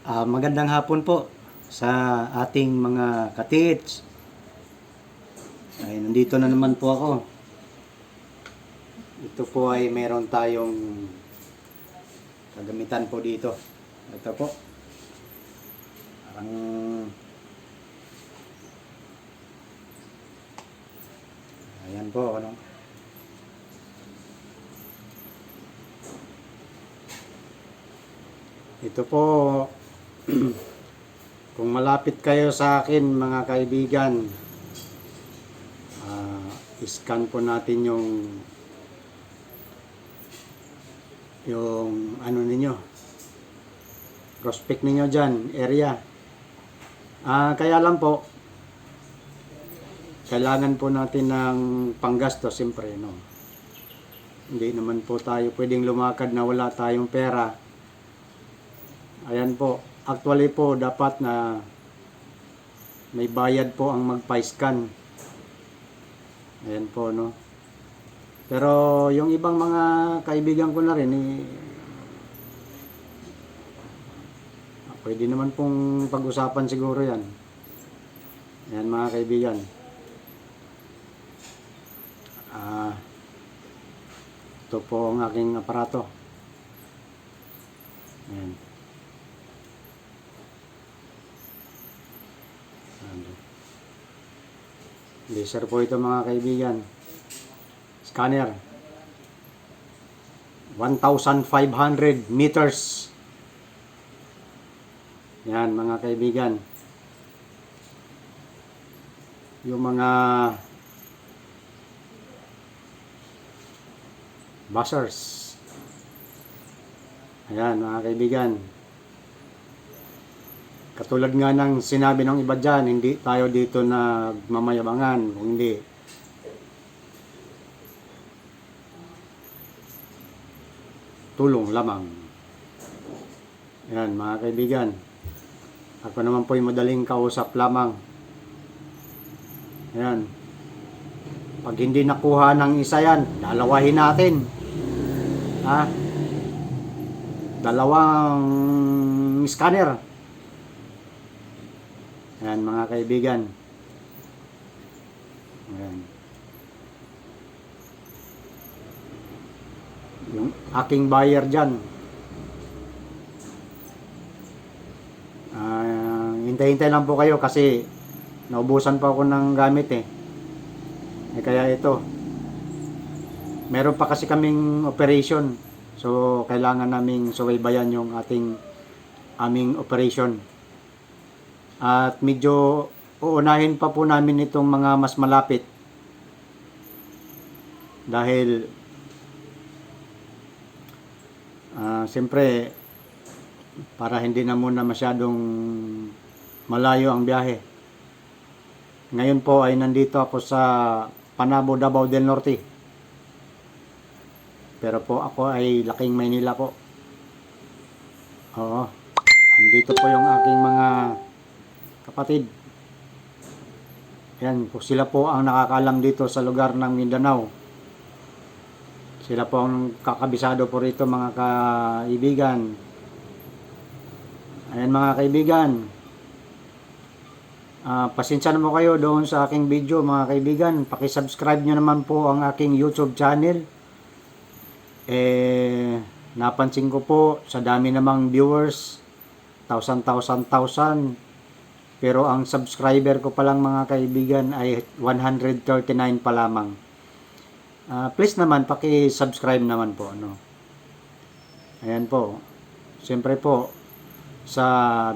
Magandang hapon po sa ating mga katits. Ay, nandito na naman po ako. Ito po ay meron tayong kagamitan po dito. Ito po. Parang ayan po, ano. Ito po, kung malapit kayo sa akin mga kaibigan, scan po natin yung ano ninyo, prospect ninyo dyan, area. Kaya lang po, kailangan po natin ng panggasto siyempre, no? Hindi naman po tayo pwedeng lumakad na wala tayong pera. Ayan po, actually po dapat na may bayad po ang magpa-scan. Ayan po, no. Pero yung ibang mga kaibigan ko na rin pwede naman pong pag-usapan siguro yan. Ayan mga kaibigan. Ito po ang aking aparato. Ayan. Laser po ito mga kaibigan. Scanner. 1,500 meters. Yan mga kaibigan. Yung mga buzzers. Ayan mga kaibigan. Katulad nga ng sinabi ng iba dyan, hindi tayo dito nagmamayabangan, kung hindi. Tulong lamang. Yan mga kaibigan. Ako naman po ay madaling kausap lamang. Yan. Pag hindi nakuha ng isa yan, dalawahin natin. Dalawang scanner. Ayan mga kaibigan. Ayan. Yung aking buyer dyan. Hintay-hintay lang po kayo kasi naubusan pa ako ng gamit kaya ito. Meron pa kasi kaming operation. So kailangan naming subaybayan yung aming operation. At medyo uunahin pa po namin itong mga mas malapit. Dahil siyempre para hindi na muna masyadong malayo ang biyahe. Ngayon po ay nandito ako sa Panabo, Davao del Norte. Pero po ako ay laking Maynila po. Oo. Andito po yung aking mga kapatid. Yan, sila po ang nakakalam dito sa lugar ng Mindanao. Sila po ang kakabisado po rito mga kaibigan. Ayan mga kaibigan. Pasensya na mo kayo doon sa aking video mga kaibigan. Paki-subscribe nyo naman po ang aking YouTube channel. Napansin ko po sa dami namang viewers. 1,000. Pero ang subscriber ko pa lang mga kaibigan ay 139 pa lamang. Please naman paki-subscribe naman po, no. Ayan po. Siyempre po sa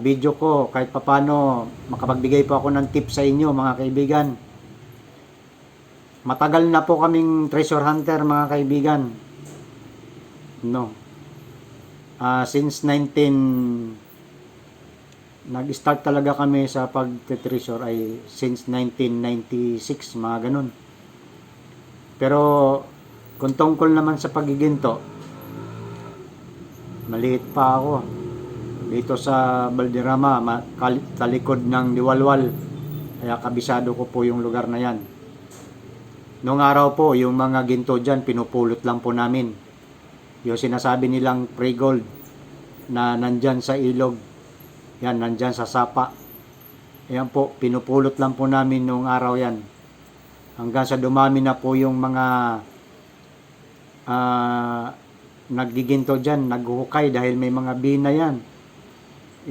video ko kahit papaano makapagbigay po ako ng tips sa inyo mga kaibigan. Matagal na po kaming treasure hunter mga kaibigan. No. Since nag-start talaga kami sa pag-treasure ay since 1996, mga ganun. Pero kung tungkol naman sa pagiginto, maliit pa ako. Dito sa Balderrama, talikod ng Liwalwal. Kaya kabisado ko po yung lugar na yan. Noong araw po, yung mga ginto dyan, pinupulot lang po namin. Yung sinasabi nilang pre-gold na nandyan sa ilog. Yan, nandyan sa sapa. Ayan po, pinupulot lang po namin noong araw yan. Hanggang sa dumami na po yung mga naggiginto dyan, naghuhukay dahil may mga bina yan.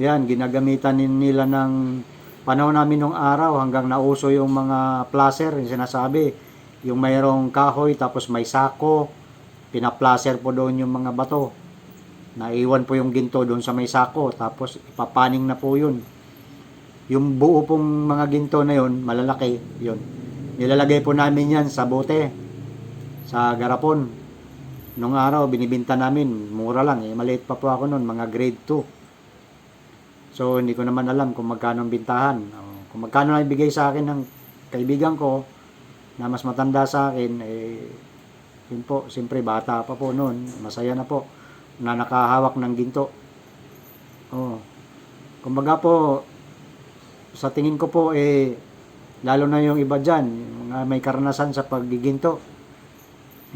Yan, ginagamitan nila ng panahon namin nung araw hanggang nauso yung mga placer, yung sinasabi. Yung mayroong kahoy, tapos may sako, pinaplacer po doon yung mga bato. Naiwan po yung ginto doon sa may sako, tapos ipapaning na po yun. Yung buo pong mga ginto na yun, malalaki, yun. Nilalagay po namin yan sa bote, sa garapon. Nung araw, binibinta namin, mura lang eh. Maliit pa po ako noon, mga grade 2. So, hindi ko naman alam kung magkano ang bintahan. Kung magkano na ibigay sa akin ng kaibigan ko, na mas matanda sa akin, eh, yun po, siyempre bata pa po noon, masaya na po, na nakahawak ng ginto. Kumbaga po, sa tingin ko po, eh, lalo na yung iba dyan, mga may karanasan sa paggiginto,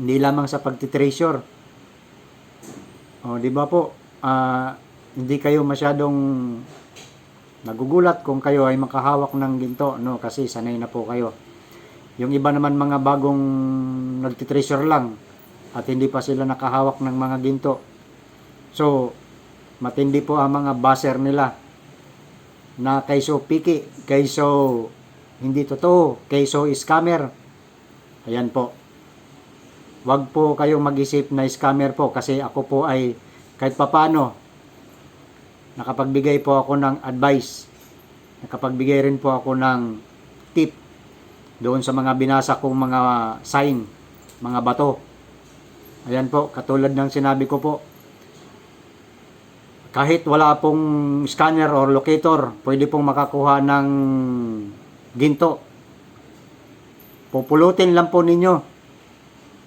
hindi lamang sa pagtitreasure. Di ba po, hindi kayo masyadong nagugulat kung kayo ay makahawak ng ginto, no? Kasi sanay na po kayo. Yung iba naman mga bagong nagtitreasure lang at hindi pa sila nakahawak ng mga ginto. So, matindi po ang mga buzzer nila na kayso piki, kayso hindi totoo, kayso scammer. Ayan po. Wag po kayong mag-isip na scammer po kasi ako po ay kahit papano nakapagbigay po ako ng advice. Nakapagbigay rin po ako ng tip doon sa mga binasa kong mga sign, mga bato. Ayan po, katulad ng sinabi ko po, kahit wala pong scanner or locator, pwede pong makakuha ng ginto. Pupulutin lang po ninyo.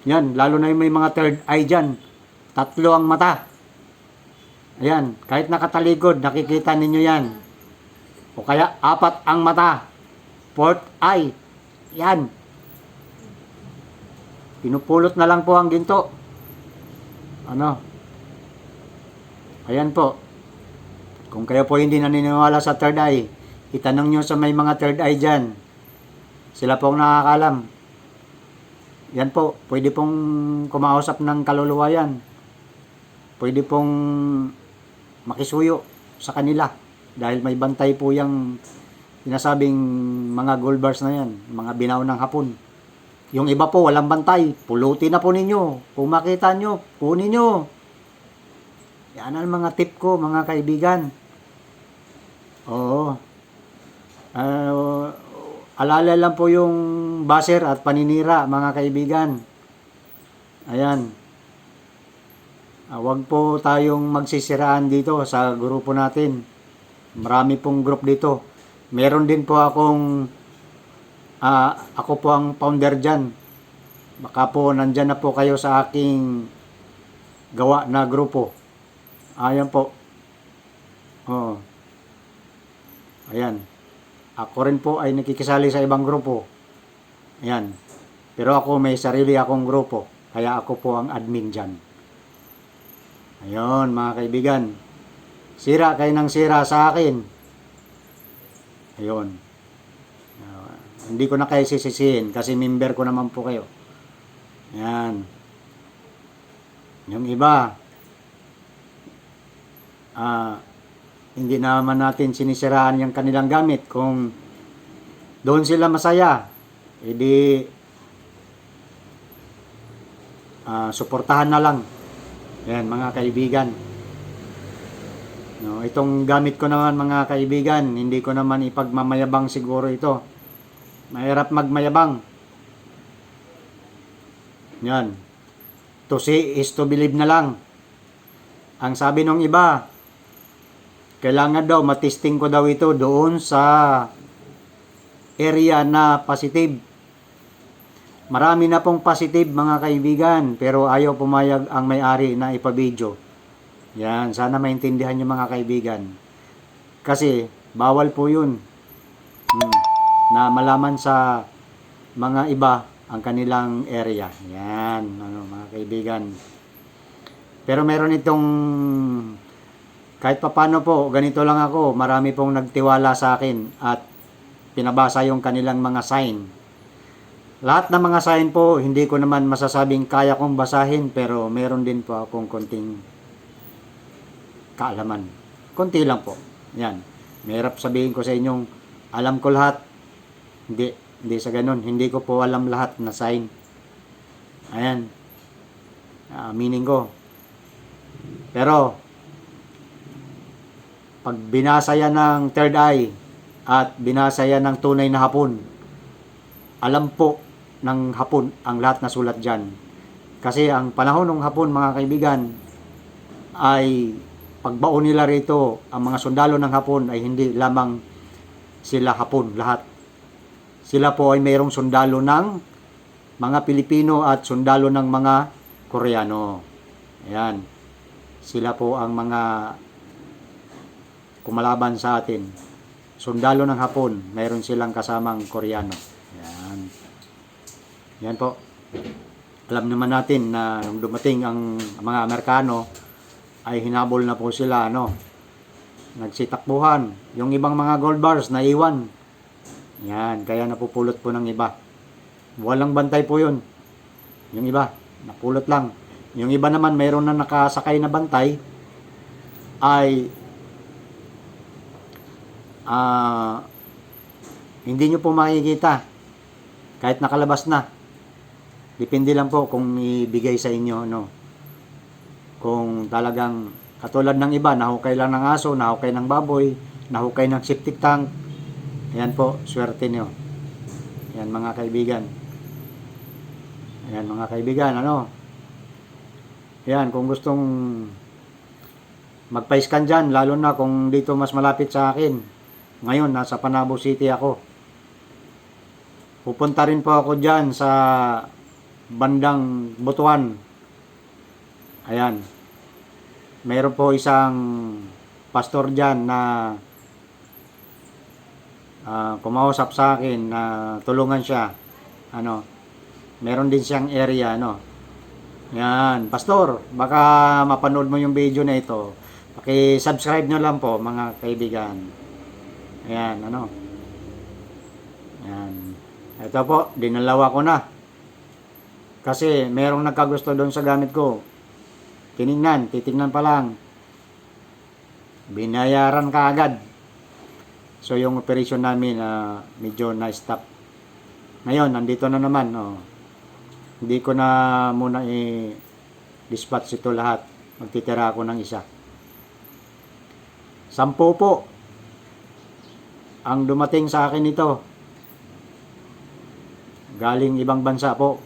Yan, lalo na yung may mga third eye dyan. 3 ang mata. Ayan, kahit nakataligod, nakikita ninyo yan. O kaya 4 ang mata. 4th eye. Yan. Pinupulot na lang po ang ginto. Ayan po. Kung kayo po hindi naniniwala sa third eye, itanong nyo sa may mga third eye dyan. Sila po ang nakakalam. Yan po, pwede pong kumausap ng kaluluwa yan. Pwede pong makisuyo sa kanila. Dahil may bantay po yung sinasabing mga gold bars na yan, mga binaw ng hapon. Yung iba po, walang bantay. Pulutin na po ninyo. Kung makita nyo, kunin nyo. Yan ang mga tip ko, mga kaibigan. Oo. Alala lang po yung buzzer at paninira, mga kaibigan. Ayan. Huwag po tayong magsisiraan dito sa grupo natin. Marami pong group dito. Meron din po akong ako po ang founder dyan. Baka po nandyan na po kayo sa aking gawa na grupo. Ayan po. Ayan. Ako rin po ay nakikisali sa ibang grupo. Ayan. Pero ako may sarili akong grupo. Kaya ako po ang admin dyan. Ayun, mga kaibigan. Sira kayo ng sira sa akin. Ayun. Hindi ko na kayo sisisihin kasi member ko naman po kayo. Yan. Yung iba, hindi naman natin sinisiraan yung kanilang gamit. Kung doon sila masaya, edi suportahan na lang. Yan, mga kaibigan. No, itong gamit ko naman, mga kaibigan, hindi ko naman ipagmamayabang siguro ito. Mahirap magmayabang. Yan. To see is to believe na lang. Ang sabi ng iba, kailangan daw matesting ko daw ito doon sa area na positive. Marami na pong positive, mga kaibigan, pero ayaw pumayag ang may-ari na ipabidyo. Yan, sana maintindihan nyo, mga kaibigan. Kasi bawal po yun. Na malaman sa mga iba ang kanilang area. Yan, mga kaibigan. Pero meron itong kahit papano po, ganito lang ako, marami pong nagtiwala sa akin at pinabasa yung kanilang mga sign. Lahat ng mga sign po, hindi ko naman masasabing kaya kong basahin, pero meron din po akong konting kaalaman. Konti lang po. Yan. Mahirap sabihin ko sa inyong alam ko lahat. Hindi sa ganun. Hindi ko po alam lahat na sign. Ayan. Meaning ko. Pero, pag binasa yan ng third eye at binasa yan ng tunay na Hapon, alam po ng Hapon ang lahat na sulat dyan. Kasi ang panahon ng Hapon, mga kaibigan, ay pagbaon nila rito, ang mga sundalo ng Hapon ay hindi lamang sila Hapon, lahat. Sila po ay mayroong sundalo ng mga Pilipino at sundalo ng mga Koreano. Ayan. Sila po ang mga kumalaban sa atin. Sundalo ng Hapon, mayroon silang kasamang Koreano. Yan. Yan po. Alam naman natin na nung dumating ang mga Amerikano, ay hinabol na po sila, nagsitakbuhan. Yung ibang mga gold bars, naiwan. Yan, kaya napupulot po ng iba. Walang bantay po yun. Yung iba, napulot lang. Yung iba naman, mayroon na nakasakay na bantay, ay hindi nyo po makikita kahit nakalabas na. Depende lang po kung ibigay sa inyo, kung talagang katulad ng iba, nahukay lang ng aso, nahukay ng baboy, nahukay ng septic tank. Ayan po, swerte nyo. Ayan mga kaibigan. Ayan mga kaibigan, Ayan, kung gustong magpa-scan dyan, lalo na kung dito mas malapit sa akin. Ngayon, nasa Panabo City ako. Pupunta rin po ako dyan sa bandang Butuan. Ayan. Mayroon po isang pastor dyan na kumausap sa akin na tulungan siya. Meron din siyang area, Yan, pastor, baka mapanood mo yung video na ito. Paki-subscribe nyo lang po, mga kaibigan. Ayan, Ayan. Ito po, dinalawa ko na. Kasi merong nagkagusto doon sa gamit ko. Titingnan pa lang. Binayaran ka agad. So yung operation namin medyo na-stop. Ngayon, nandito na naman. Hindi ko na muna i-dispatch ito lahat. Magtitira ako ng isa. 10 po ang dumating sa akin ito. Galing ibang bansa po.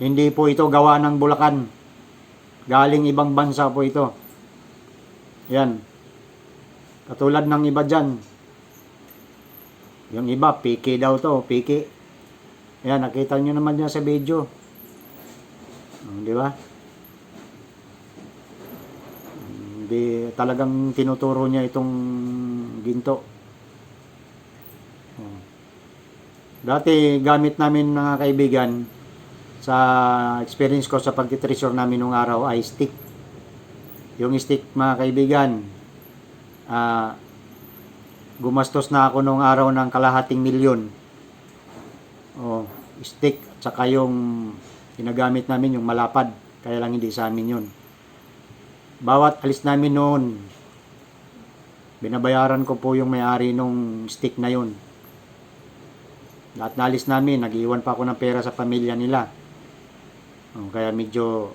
Hindi po ito gawa ng Bulacan. Galing ibang bansa po ito. Yan. Katulad ng iba dyan. Yung iba, piki daw to. Piki. Yan, nakita nyo naman yan sa video. Di ba? Hindi, talagang tinuturo niya itong ginto. Dati, gamit namin mga kaibigan, sa experience ko sa pagtitreasure namin nung araw ay stick. Yung stick mga kaibigan, gumastos na ako nung araw ng kalahating milyon. Stick at saka yung ginagamit namin yung malapad, kaya lang hindi sa amin yun. Bawat alis namin noon, binabayaran ko po yung may-ari nung stick na yun. Lahat na alis namin, nag-iwan pa ako ng pera sa pamilya nila. Kaya medyo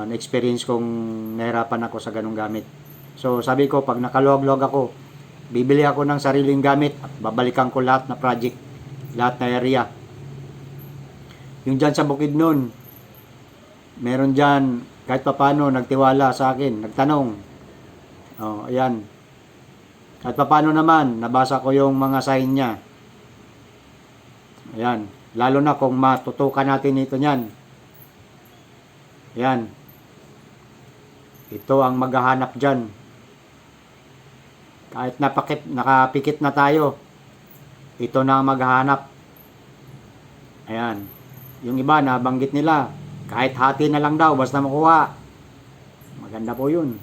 na-experience kong nahirapan ako sa ganung gamit. So sabi ko, pag nakalog-log ako, bibili ako ng sariling gamit at babalikan ko lahat na project, lahat na area. Yung dyan sa Bukidnon, meron dyan kahit papano nagtiwala sa akin, nagtanong. Ayan. Kahit papano naman, nabasa ko yung mga sign niya. Ayan. Lalo na kung matutukan natin ito niyan. Ayan. Ito ang maghahanap dyan. Kahit nakapikit na tayo, ito na ang maghahanap. Ayan. Yung iba, nabanggit nila, kahit hati na lang daw, basta makuha. Maganda po yun.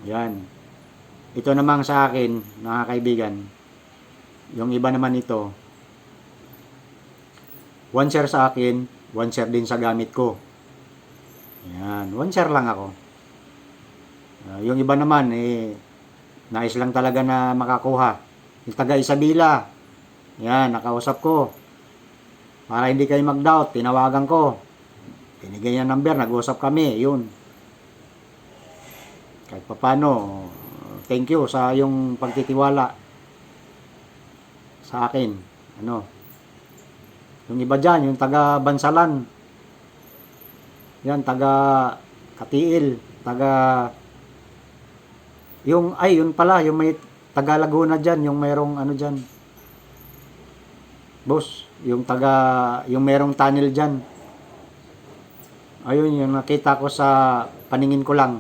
Yan. Ito namang sa akin, mga kaibigan, yung iba naman ito, 1 share sa akin, 1 share din sa gamit ko. Yan, 1 share lang ako. Yung iba naman, nais lang talaga na makakuha. Yung taga Isabela, yan, nakausap ko. Para hindi kayo mag-doubt, tinawagan ko. Tinigay niya number, nag-usap kami, yun. Kahit papano, thank you sa yung pagtitiwala sa akin. Yung iba dyan, yung taga Bansalan, yan, taga Katiil, yun pala, yung may taga Laguna dyan, yung mayroong dyan, boss, yung mayroong tunnel dyan. Ayun, yung nakita ko sa paningin ko lang.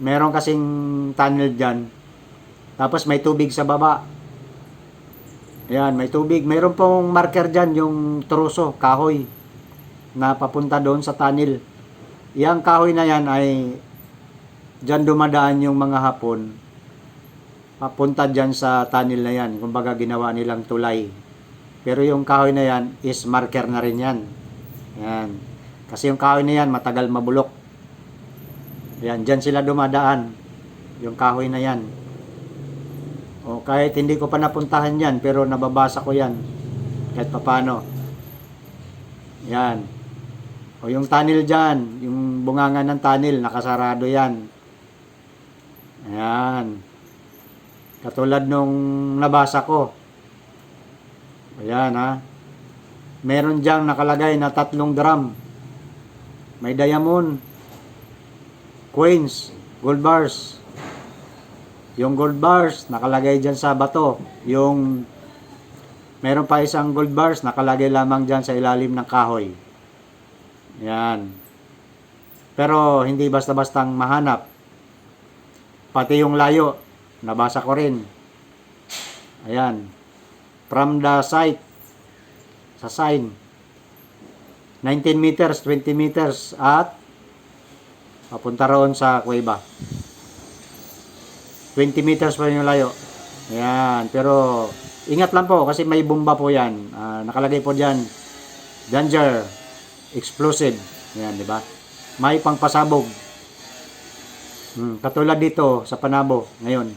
Meron kasing tunnel dyan. Tapos may tubig sa baba. Ayan, may tubig. Meron pong marker dyan, yung troso, kahoy, na papunta doon sa tunnel. Yang kahoy na yan ay dyan dumadaan yung mga Hapon. Papunta dyan sa tunnel na yan. Kumbaga ginawa nilang tulay. Pero yung kahoy na yan is marker na rin yan. Ayan. Kasi yung kahoy na yan matagal mabulok. Ayan, dyan sila dumadaan. Yung kahoy na yan. O kahit hindi ko pa napuntahan yan, pero nababasa ko yan. Kahit papano. Yan. O yung tunnel dyan, yung bunganga ng tunnel, nakasarado yan. Ayan. Katulad nung nabasa ko. Ayan ha. Meron dyan nakalagay na 3 drum. May diamond, coins, gold bars. Yung gold bars nakalagay dyan sa bato. Yung meron pa isang gold bars nakalagay lamang dyan sa ilalim ng kahoy. Yan. Pero hindi basta-bastang mahanap. Pati yung layo, nabasa ko rin. Ayan. From the site, sa sign, 19 meters, 20 meters at papunta roon sa kuweba. 20 meters pa yung layo. Ayan. Pero ingat lang po kasi may bomba po yan. Nakalagay po dyan, danger, explosive. Ayan, di ba? May pangpasabog. Katulad dito sa Panabo ngayon.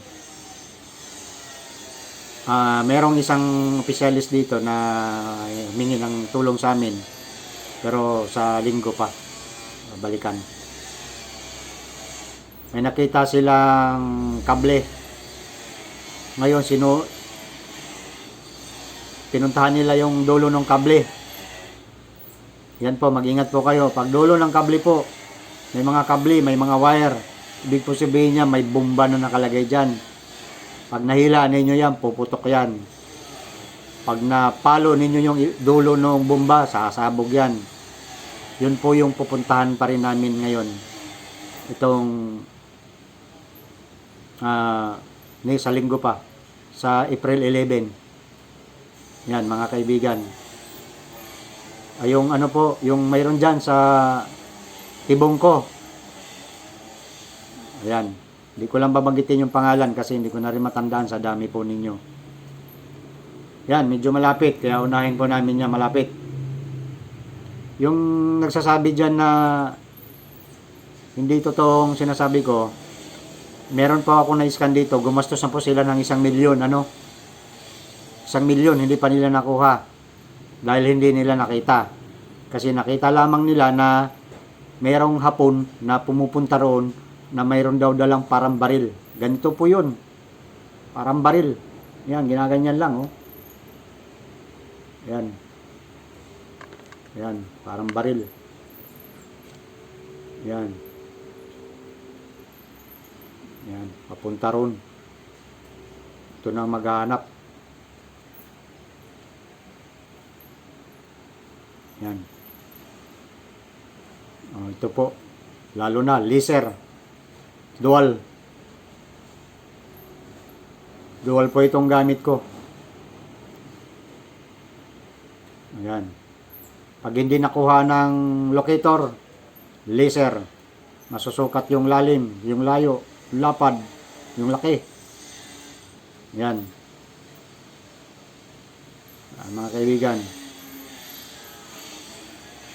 Merong isang opisyalis dito na humingi ng tulong sa amin. Pero sa linggo pa balikan. May nakita silang kable. Ngayon pinuntahan nila yung dulo ng kable. Yan po, mag-ingat po kayo. Pag dulo ng kable po, may mga kable, may mga wire. Ibig po sabihin niya may bomba na nakalagay dyan. Pag nahila ninyo yan, puputok yan. Pag napalo ninyo yung dulo ng bomba, sasabog yan. Yun po yung pupuntahan pa rin namin ngayon. Itong sa linggo pa. Sa April 11. Yan mga kaibigan. Yung yung mayroon dyan sa tibong ko. Ayan. Hindi ko lang babanggitin yung pangalan kasi hindi ko na rin matandaan sa dami po ninyo. Yan, medyo malapit. Kaya unahin po namin niya malapit. Yung nagsasabi dyan na hindi totoong sinasabi ko, meron pa ako na-scan dito. Gumastos na po sila ng 1 milyon. 1 milyon, hindi pa nila nakuha. Dahil hindi nila nakita. Kasi nakita lamang nila na mayroong Hapon na pumupunta roon na mayroon daw dalang parang baril. Ganito po yun. Parang baril. Yan, ginaganyan lang, oh. Yan. Yan, parang baril. Yan. Yan, papunta roon. Ito na maghahanap. Yan. Ito po. Lalo na, laser. Dual po itong gamit ko. Ayan. Pag hindi nakuha ng locator, laser. Masusukat yung lalim, yung layo. lapad, yung laki. Yan. Mga kaibigan,